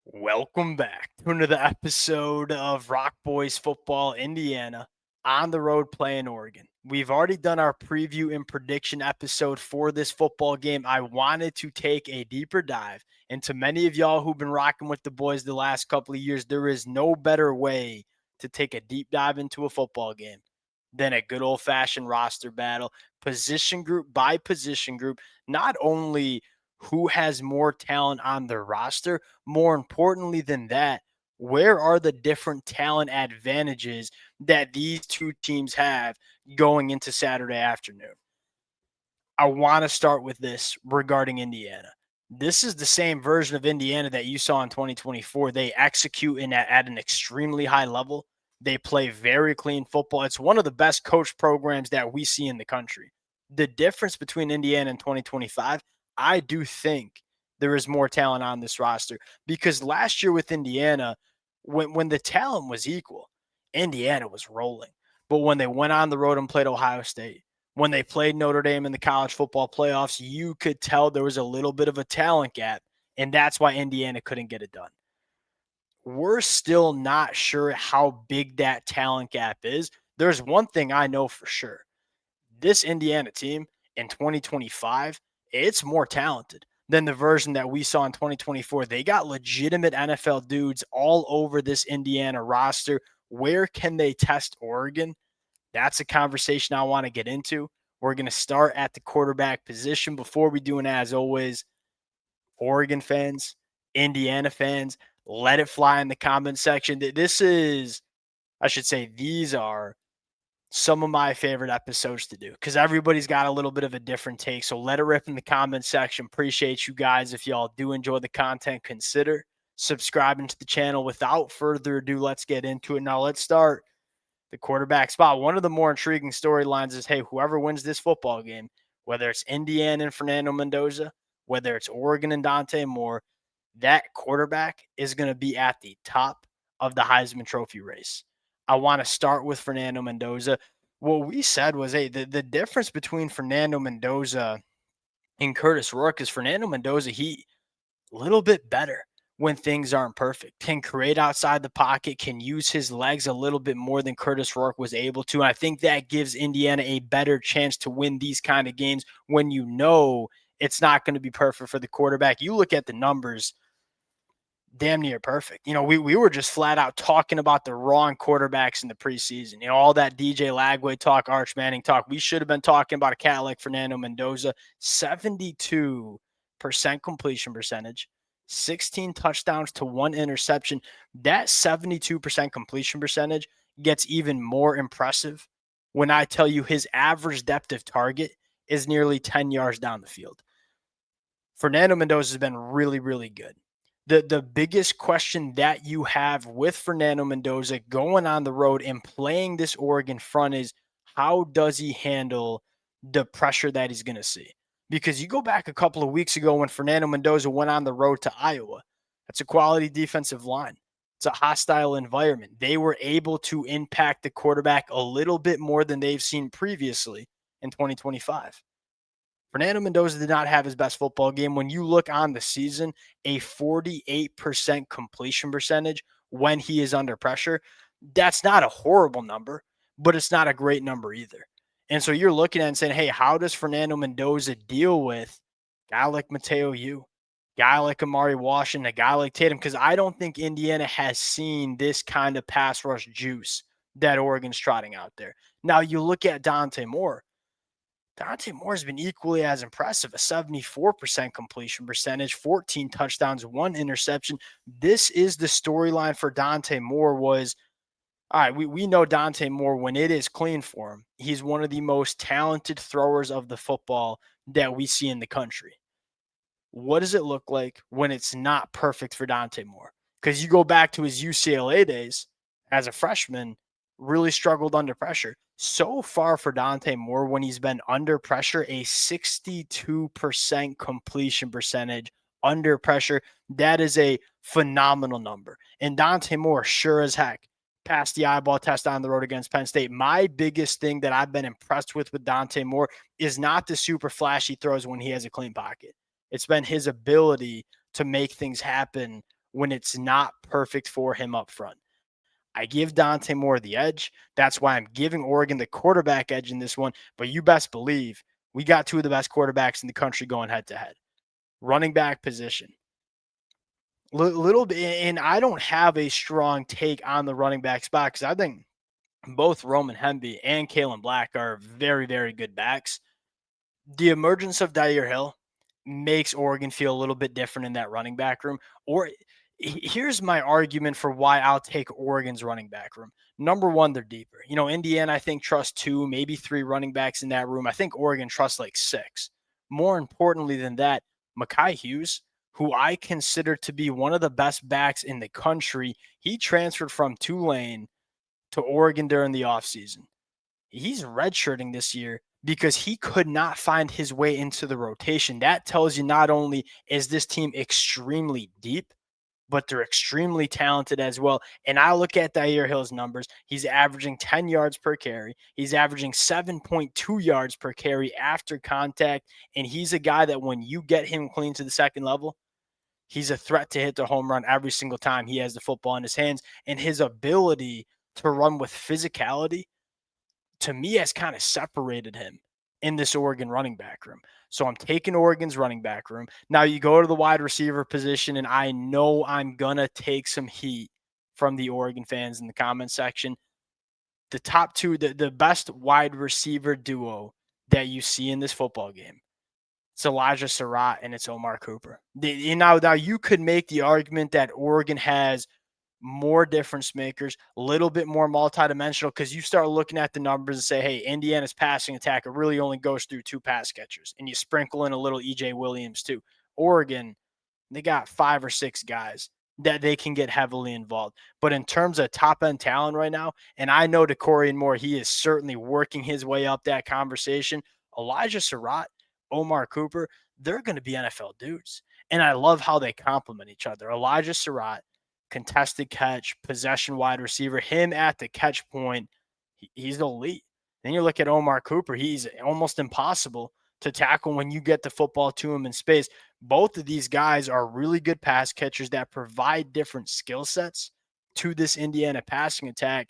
Welcome back to another episode of Rock Boys Football Indiana on the road playing Oregon. We've already done our preview and prediction episode for this football game. I wanted to take a deeper dive into many of y'all who've been rocking with the boys the last couple of years. There is no better way to take a deep dive into a football game than a good old-fashioned roster battle, position group by position group, not only who has more talent on their roster, more importantly than that, where are the different talent advantages that these two teams have going into Saturday afternoon? I want to start with this regarding Indiana. This is the same version of Indiana that you saw in 2024. They execute at an extremely high level. They play very clean football. It's one of the best coach programs that we see in the country. The difference between Indiana and 2025, I do think there is more talent on this roster because last year with Indiana, when the talent was equal, Indiana was rolling. But when they went on the road and played Ohio State, when they played Notre Dame in the college football playoffs, you could tell there was a little bit of a talent gap, and that's why Indiana couldn't get it done. We're still not sure how big that talent gap is. There's one thing I know for sure. This Indiana team in 2025, it's more talented than the version that we saw in 2024. They got legitimate NFL dudes all over this Indiana roster. Where can they test Oregon? That's a conversation I want to get into. We're going to start at the quarterback position. Before we do, and as always, Oregon fans, Indiana fans, let it fly in the comment section. These are some of my favorite episodes to do because everybody's got a little bit of a different take. So let it rip in the comment section. Appreciate you guys. If y'all do enjoy the content, consider subscribing to the channel. Without further ado, let's get into it. Now, let's start the quarterback spot. One of the more intriguing storylines is, hey, whoever wins this football game, whether it's Indiana and Fernando Mendoza, whether it's Oregon and Dante Moore, that quarterback is going to be at the top of the Heisman Trophy race. I want to start with Fernando Mendoza. What we said was, hey, the difference between Fernando Mendoza and Curtis Rourke is Fernando Mendoza, he a little bit better when things aren't perfect, can create outside the pocket, can use his legs a little bit more than Curtis Rourke was able to. And I think that gives Indiana a better chance to win these kind of games when you know it's not going to be perfect for the quarterback. You look at the numbers, damn near perfect. We were just flat out talking about the wrong quarterbacks in the preseason. All that DJ Lagway talk, Arch Manning talk. We should have been talking about a cat like Fernando Mendoza. 72% completion percentage, 16 touchdowns to 1 interception. That 72% completion percentage gets even more impressive when I tell you his average depth of target is nearly 10 yards down the field. Fernando Mendoza has been really, really good. The biggest question that you have with Fernando Mendoza going on the road and playing this Oregon front is, how does he handle the pressure that he's going to see? Because you go back a couple of weeks ago when Fernando Mendoza went on the road to Iowa, that's a quality defensive line. It's a hostile environment. They were able to impact the quarterback a little bit more than they've seen previously in 2025. Fernando Mendoza did not have his best football game. When you look on the season, a 48% completion percentage when he is under pressure, that's not a horrible number, but it's not a great number either. And so you're looking at it and saying, hey, how does Fernando Mendoza deal with a guy like Mateo Yu, guy like Amari Washington, a guy like Tatum? Because I don't think Indiana has seen this kind of pass rush juice that Oregon's trotting out there. Now you look at Dante Moore. Dante Moore has been equally as impressive, a 74% completion percentage, 14 touchdowns, 1 interception. This is the storyline for Dante Moore was, all right, we know Dante Moore, when it is clean for him, he's one of the most talented throwers of the football that we see in the country. What does it look like when it's not perfect for Dante Moore? Because you go back to his UCLA days as a freshman, really struggled under pressure. So far for Dante Moore, when he's been under pressure, a 62% completion percentage under pressure. That is a phenomenal number. And Dante Moore, sure as heck, passed the eyeball test on the road against Penn State. My biggest thing that I've been impressed with Dante Moore is not the super flashy throws when he has a clean pocket. It's been his ability to make things happen when it's not perfect for him up front. I give Dante Moore the edge. That's why I'm giving Oregon the quarterback edge in this one. But you best believe we got two of the best quarterbacks in the country going head to head. Running back position. Little bit, and I don't have a strong take on the running back spot because I think both Roman Hemby and Kalen Black are very, very good backs. The emergence of Dyer Hill makes Oregon feel a little bit different in that running back room. Or here's my argument for why I'll take Oregon's running back room. Number one, they're deeper. Indiana, I think, trusts 2, maybe 3 running backs in that room. I think Oregon trusts like 6. More importantly than that, Mekhi Hughes, who I consider to be one of the best backs in the country, he transferred from Tulane to Oregon during the offseason. He's redshirting this year because he could not find his way into the rotation. That tells you not only is this team extremely deep, but they're extremely talented as well. And I look at Dyer Hill's numbers. He's averaging 10 yards per carry. He's averaging 7.2 yards per carry after contact. And he's a guy that when you get him clean to the second level, he's a threat to hit the home run every single time he has the football in his hands. And his ability to run with physicality, to me, has kind of separated him in this Oregon running back room. So I'm taking Oregon's running back room. Now you go to the wide receiver position, and I know I'm going to take some heat from the Oregon fans in the comment section. The top two, the best wide receiver duo that you see in this football game, it's Elijah Surratt and it's Omar Cooper. Now you could make the argument that Oregon has more difference makers, a little bit more multidimensional, because you start looking at the numbers and say, hey, Indiana's passing attack, it really only goes through 2 pass catchers, and you sprinkle in a little EJ Williams too. Oregon, they got 5 or 6 guys that they can get heavily involved. But in terms of top-end talent right now, and I know DeCorian Moore, he is certainly working his way up that conversation. Elijah Surratt, Omar Cooper, they're going to be NFL dudes. And I love how they complement each other. Elijah Surratt, contested catch, possession wide receiver, him at the catch point, he's elite. Then you look at Omar Cooper, he's almost impossible to tackle when you get the football to him in space. Both of these guys are really good pass catchers that provide different skill sets to this Indiana passing attack.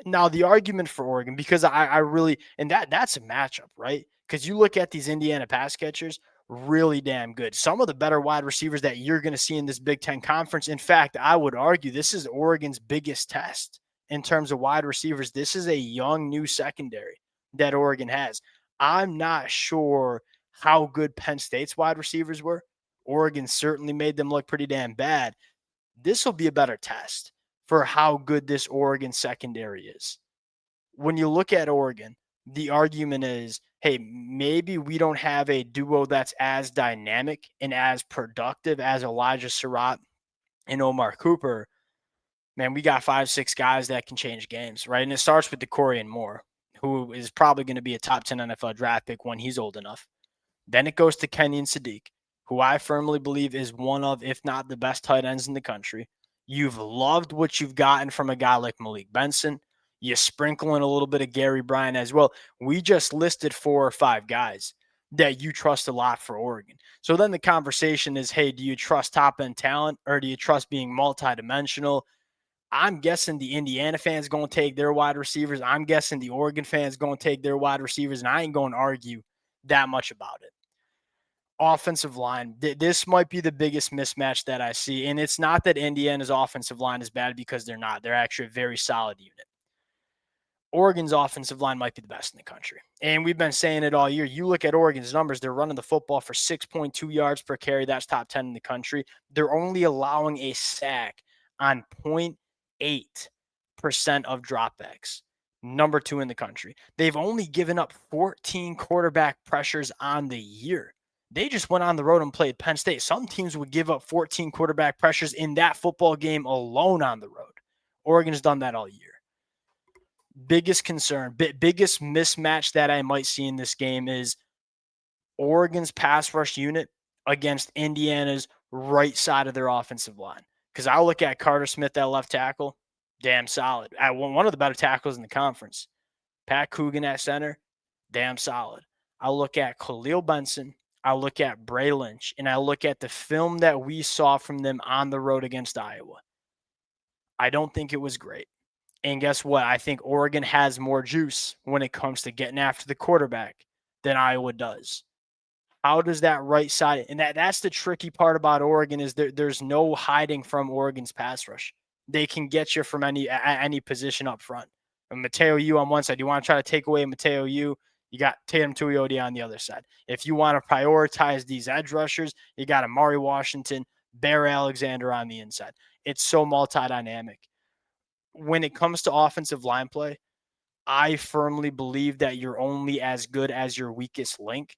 Now, the argument for Oregon, because I really, and that's a matchup, right? Because you look at these Indiana pass catchers, really damn good. Some of the better wide receivers that you're going to see in this Big Ten conference. In fact, I would argue this is Oregon's biggest test in terms of wide receivers. This is a young new secondary that Oregon has. I'm not sure how good Penn State's wide receivers were. Oregon certainly made them look pretty damn bad. This will be a better test for how good this Oregon secondary is. When you look at Oregon, the argument is, hey, maybe we don't have a duo that's as dynamic and as productive as Elijah Surratt and Omar Cooper. Man, we got 5, 6 guys that can change games, right? And it starts with DeCorian Moore, who is probably going to be a top 10 NFL draft pick when he's old enough. Then it goes to Kenyon Sadiq, who I firmly believe is one of, if not the best tight ends in the country. You've loved what you've gotten from a guy like Malik Benson. You sprinkle in a little bit of Gary Bryant as well. We just listed 4 or 5 guys that you trust a lot for Oregon. So then the conversation is, hey, do you trust top-end talent or do you trust being multidimensional? I'm guessing the Indiana fans going to take their wide receivers. I'm guessing the Oregon fans going to take their wide receivers, and I ain't going to argue that much about it. Offensive line, this might be the biggest mismatch that I see. And it's not that Indiana's offensive line is bad, because they're not. They're actually a very solid unit. Oregon's offensive line might be the best in the country. And we've been saying it all year. You look at Oregon's numbers, they're running the football for 6.2 yards per carry. That's top 10 in the country. They're only allowing a sack on 0.8% of dropbacks. Number 2 in the country. They've only given up 14 quarterback pressures on the year. They just went on the road and played Penn State. Some teams would give up 14 quarterback pressures in that football game alone on the road. Oregon's done that all year. Biggest concern, biggest mismatch that I might see in this game is Oregon's pass rush unit against Indiana's right side of their offensive line. Because I look at Carter Smith, that left tackle, damn solid. One of the better tackles in the conference. Pat Coogan at center, damn solid. I look at Khalil Benson I look at Bray Lynch, and I look at the film that we saw from them on the road against Iowa. I don't think it was great. And guess what? I think Oregon has more juice when it comes to getting after the quarterback than Iowa does. How does that right side, and that's the tricky part about Oregon, is there's no hiding from Oregon's pass rush. They can get you from any position up front. And Mateo U on one side, you want to try to take away Mateo U, you got Tatum Tuioti on the other side. If you want to prioritize these edge rushers, you got Amari Washington, Bear Alexander on the inside. It's so multi-dynamic. When it comes to offensive line play, I firmly believe that you're only as good as your weakest link.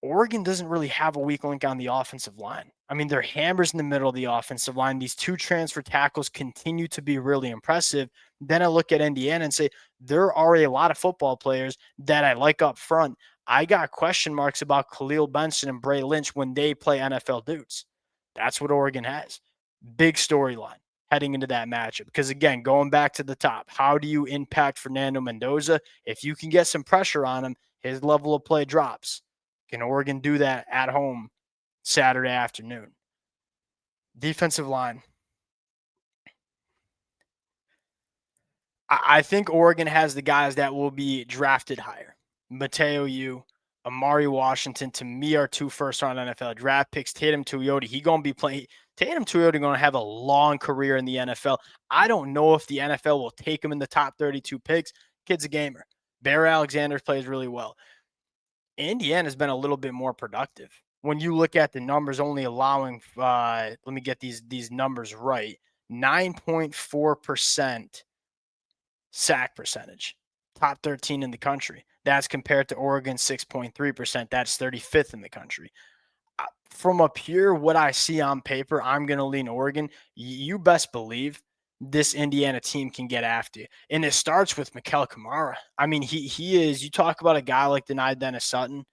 Oregon doesn't really have a weak link on the offensive line. I mean, they're hammers in the middle of the offensive line. These two transfer tackles continue to be really impressive. Then I look at Indiana and say, there are a lot of football players that I like up front. I got question marks about Khalil Benson and Bray Lynch when they play NFL dudes. That's what Oregon has. Big storyline heading into that matchup. Because again, going back to the top, how do you impact Fernando Mendoza? If you can get some pressure on him, his level of play drops. Can Oregon do that at home Saturday afternoon? Defensive line. I think Oregon has the guys that will be drafted higher. Mateo U, Amari Washington, to me, are 2 first-round NFL draft picks. Tatum Tuioti, he going to be playing. Tatum Tuioti going to have a long career in the NFL. I don't know if the NFL will take him in the top 32 picks. Kid's a gamer. Bear Alexander plays really well. Indiana's been a little bit more productive. When you look at the numbers, only allowing, let me get these numbers right, 9.4% sack percentage, top 13 in the country. That's compared to Oregon's 6.3%. That's 35th in the country. From a pure what I see on paper, I'm going to lean Oregon. You best believe this Indiana team can get after you. And it starts with Mikel Kamara. I mean, he is, you talk about a guy like Denai Dennis Sutton,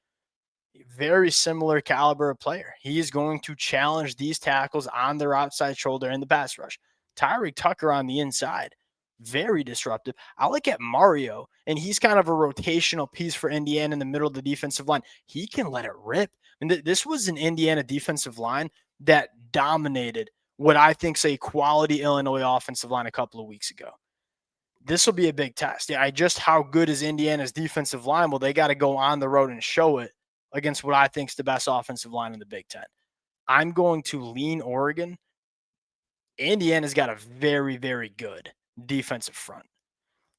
very similar caliber of player. He is going to challenge these tackles on their outside shoulder in the pass rush. Tyreek Tucker on the inside, very disruptive. I look at Mario, and he's kind of a rotational piece for Indiana in the middle of the defensive line. He can let it rip. And this was an Indiana defensive line that dominated what I think is a quality Illinois offensive line a couple of weeks ago. This will be a big test. Yeah, just how good is Indiana's defensive line? Well, they got to go on the road and show it against what I think is the best offensive line in the Big Ten. I'm going to lean Oregon. Indiana's got a very, very good defensive front.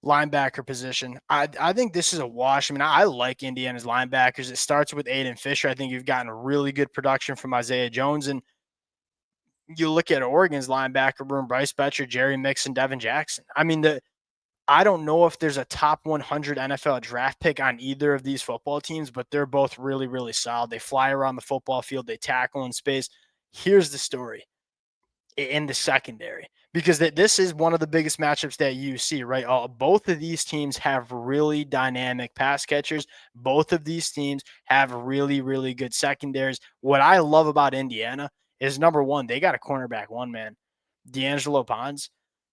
Linebacker position, I think this is a wash. I mean, I like Indiana's linebackers. It starts with Aiden Fisher. I think you've gotten really good production from Isaiah Jones. And you look at Oregon's linebacker room, Bryce Betcher, Jerry Mixon, Devin Jackson. I mean, I don't know if there's a top 100 NFL draft pick on either of these football teams, but they're both really, really solid. They fly around the football field. They tackle in space. Here's the story in the secondary, because this is one of the biggest matchups that you see, right? Both of these teams have really dynamic pass catchers. Both of these teams have really, really good secondaries. What I love about Indiana is, number one, they got a cornerback one, man. D'Angelo Pons,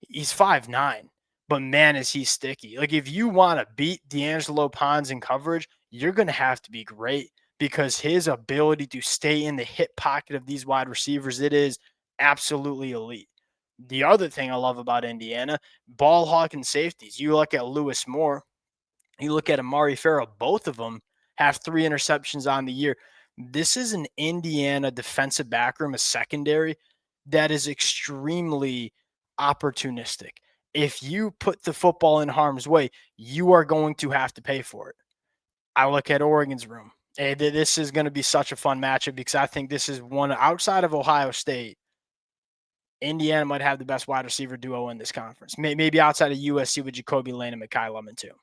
he's 5'9". But man, is he sticky. Like, if you want to beat D'Angelo Pons in coverage, you're going to have to be great, because his ability to stay in the hip pocket of these wide receivers, it is absolutely elite. The other thing I love about Indiana, ball hawking safeties. You look at Lewis Moore, you look at Amari Farrell, both of them have 3 interceptions on the year. This is an Indiana defensive backroom, a secondary, that is extremely opportunistic. If you put the football in harm's way, you are going to have to pay for it. I look at Oregon's room. Hey, this is going to be such a fun matchup, because I think this is one outside of Ohio State. Indiana might have the best wide receiver duo in this conference. Maybe outside of USC with Jacoby Lane and Mekhi Lemon too.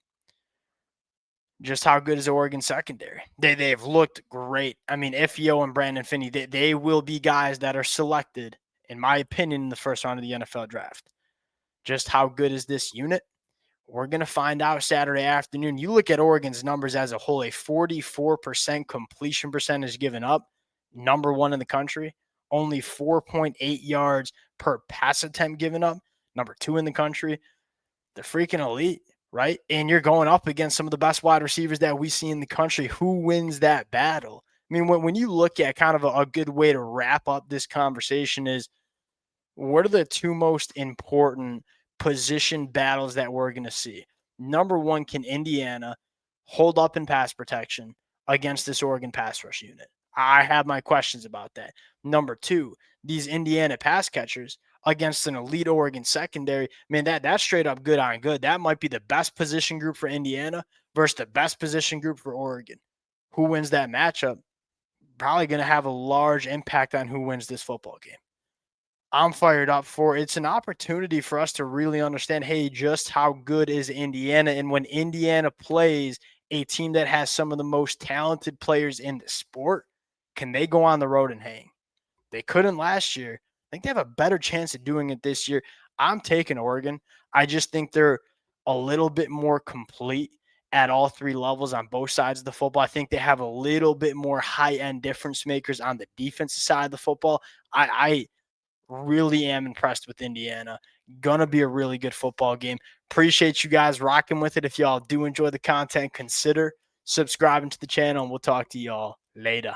Just how good is Oregon secondary? They've looked great. I mean, Ifio and Brandon Finney, they will be guys that are selected, in my opinion, in the first round of the NFL draft. Just how good is this unit? We're going to find out Saturday afternoon. You look at Oregon's numbers as a whole, a 44% completion percentage given up, number 1 in the country. Only 4.8 yards per pass attempt given up, number 2 in the country. They're freaking elite, right? And you're going up against some of the best wide receivers that we see in the country. Who wins that battle? I mean, when you look at kind of a good way to wrap up this conversation is, what are the two most important position battles that we're going to see? Number one, can Indiana hold up in pass protection against this Oregon pass rush unit? I have my questions about that. Number two, these Indiana pass catchers against an elite Oregon secondary, man, that's straight up good on good. That might be the best position group for Indiana versus the best position group for Oregon. Who wins that matchup? Probably going to have a large impact on who wins this football game. I'm fired up for it. It's an opportunity for us to really understand, hey, just how good is Indiana? And when Indiana plays a team that has some of the most talented players in the sport, can they go on the road and hang? They couldn't last year. I think they have a better chance of doing it this year. I'm taking Oregon. I just think they're a little bit more complete at all three levels on both sides of the football. I think they have a little bit more high-end difference makers on the defensive side of the football. I really am impressed with Indiana. Gonna be a really good football game. Appreciate you guys rocking with it. If y'all do enjoy the content, consider subscribing to the channel, and we'll talk to y'all later.